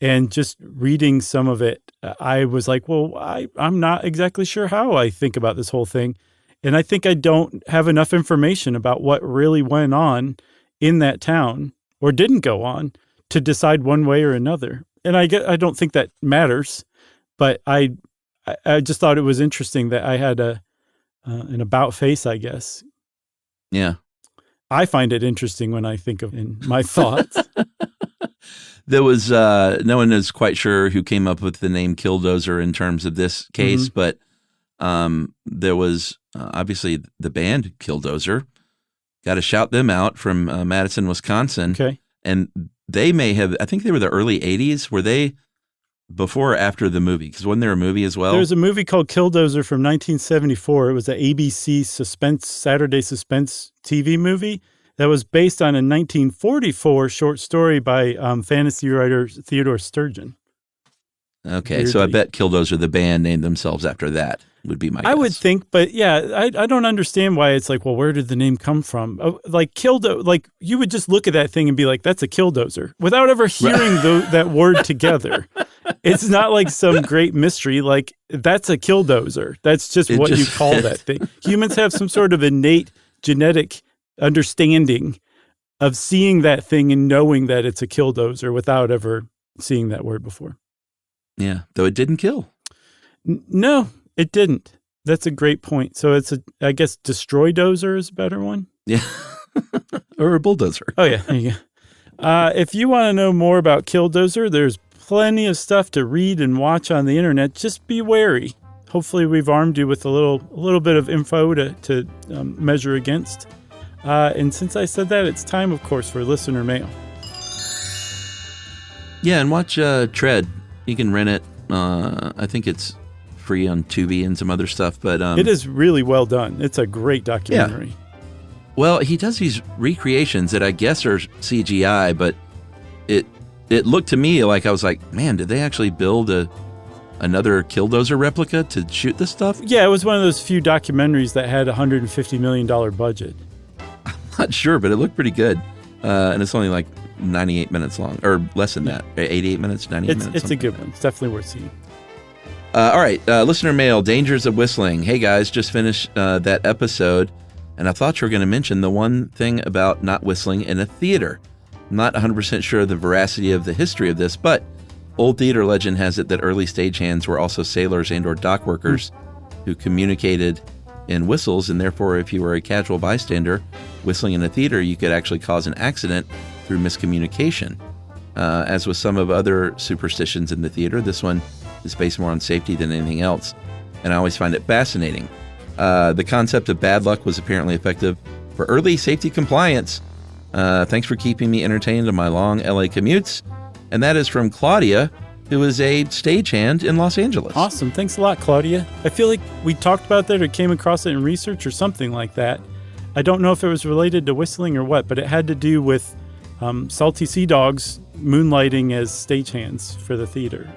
and just reading some of it, I was like, well, I'm not exactly sure how I think about this whole thing. And I think I don't have enough information about what really went on in that town or didn't go on to decide one way or another. And I don't think that matters, but I just thought it was interesting that I had an about face, I guess. Yeah. I find it interesting when I think of in my thoughts. There was no one is quite sure who came up with the name Killdozer in terms of this case, but there was obviously the band Killdozer. Got to shout them out from Madison, Wisconsin. Okay. And they may have, I think they were the early 80s. Were they before or after the movie? Because wasn't there a movie as well? There's a movie called Killdozer from 1974. It was an ABC Saturday suspense TV movie that was based on a 1944 short story by fantasy writer Theodore Sturgeon. Okay, weirdly. So I bet Killdozer, the band, named themselves after that. Would be my guess. I would think, but yeah, I don't understand why it's like, well, where did the name come from? Like like you would just look at that thing and be like, that's a killdozer, without ever hearing that word together. It's not like some great mystery. Like that's a killdozer. That's just what you call that thing. Humans have some sort of innate genetic understanding of seeing that thing and knowing that it's a killdozer without ever seeing that word before. Yeah, though it didn't kill. No. It didn't. That's a great point. So I guess destroy dozer is a better one. Yeah. Or a bulldozer. Oh, yeah. There you go. If you want to know more about Killdozer, there's plenty of stuff to read and watch on the internet. Just be wary. Hopefully we've armed you with a little bit of info to measure against. And since I said that, it's time, of course, for listener mail. Yeah, and watch Tread. You can rent it. I think it's free on Tubi and some other stuff, but it is really well done. It's a great documentary. Yeah. Well, he does these recreations that I guess are CGI, but it looked to me like I was like, man, did they actually build another Killdozer replica to shoot this stuff? Yeah, it was one of those few documentaries that had $150 million budget. I'm not sure, but it looked pretty good, and it's only like 98 minutes long, or less than that, 88 minutes, 98 minutes. It's a good one. It's definitely worth seeing. All right, listener mail, Dangers of Whistling. Hey guys, just finished that episode, and I thought you were going to mention the one thing about not whistling in a theater. I'm not 100% sure of the veracity of the history of this, but old theater legend has it that early stagehands were also sailors and or dock workers who communicated in whistles, and therefore if you were a casual bystander whistling in a theater, you could actually cause an accident through miscommunication. As with some of other superstitions in the theater, this one is based more on safety than anything else, and I always find it fascinating. The concept of bad luck was apparently effective for early safety compliance. Thanks for keeping me entertained on my long LA commutes. And that is from Claudia, who is a stagehand in Los Angeles. Awesome. Thanks a lot, Claudia. I feel like we talked about that or came across it in research or something like that. I don't know if it was related to whistling or what, but it had to do with Salty Sea Dogs moonlighting as stagehands for the theater.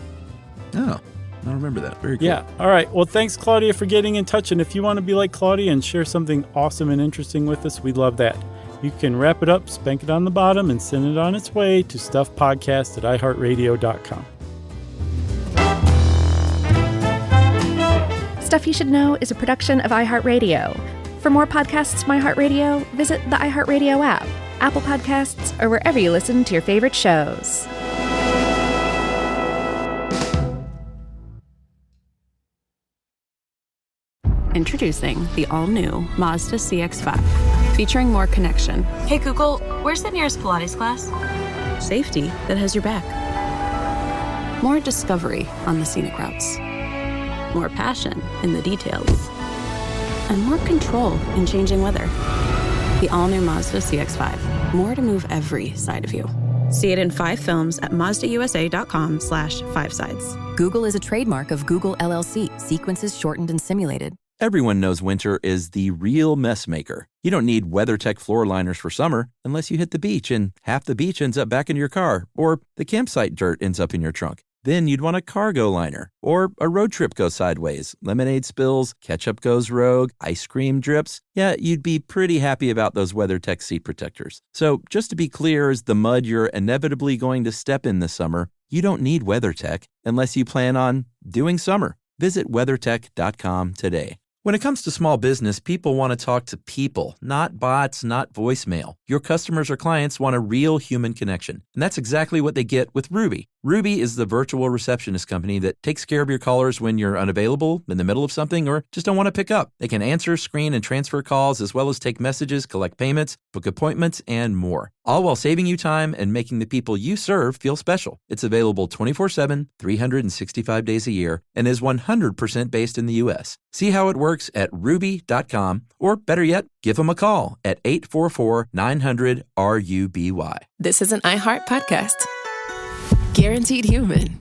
Oh, I don't remember that. Very cool. Yeah. All right. Well, thanks, Claudia, for getting in touch. And if you want to be like Claudia and share something awesome and interesting with us, we'd love that. You can wrap it up, spank it on the bottom, and send it on its way to stuffpodcast@iheartradio.com. Stuff You Should Know is a production of iHeartRadio. For more podcasts from iHeartRadio, visit the iHeartRadio app, Apple Podcasts, or wherever you listen to your favorite shows. Introducing the all-new Mazda CX-5, featuring more connection. Hey Google, where's the nearest Pilates class? Safety that has your back. More discovery on the scenic routes. More passion in the details. And more control in changing weather. The all-new Mazda CX-5. More to move every side of you. See it in 5 films at MazdaUSA.com/5sides. Google is a trademark of Google LLC. Sequences shortened and simulated. Everyone knows winter is the real mess maker. You don't need WeatherTech floor liners for summer unless you hit the beach and half the beach ends up back in your car, or the campsite dirt ends up in your trunk. Then you'd want a cargo liner, or a road trip goes sideways, lemonade spills, ketchup goes rogue, ice cream drips. Yeah, you'd be pretty happy about those WeatherTech seat protectors. So just to be clear, as the mud you're inevitably going to step in this summer, you don't need WeatherTech unless you plan on doing summer. Visit WeatherTech.com today. When it comes to small business, people want to talk to people, not bots, not voicemail. Your customers or clients want a real human connection, and that's exactly what they get with Ruby. Ruby is the virtual receptionist company that takes care of your callers when you're unavailable, in the middle of something, or just don't want to pick up. They can answer, screen, and transfer calls, as well as take messages, collect payments, book appointments, and more. All while saving you time and making the people you serve feel special. It's available 24/7, 365 days a year, and is 100% based in the U.S. See how it works at ruby.com, or better yet, give them a call at 844-900-RUBY. This is an iHeart podcast. Guaranteed human.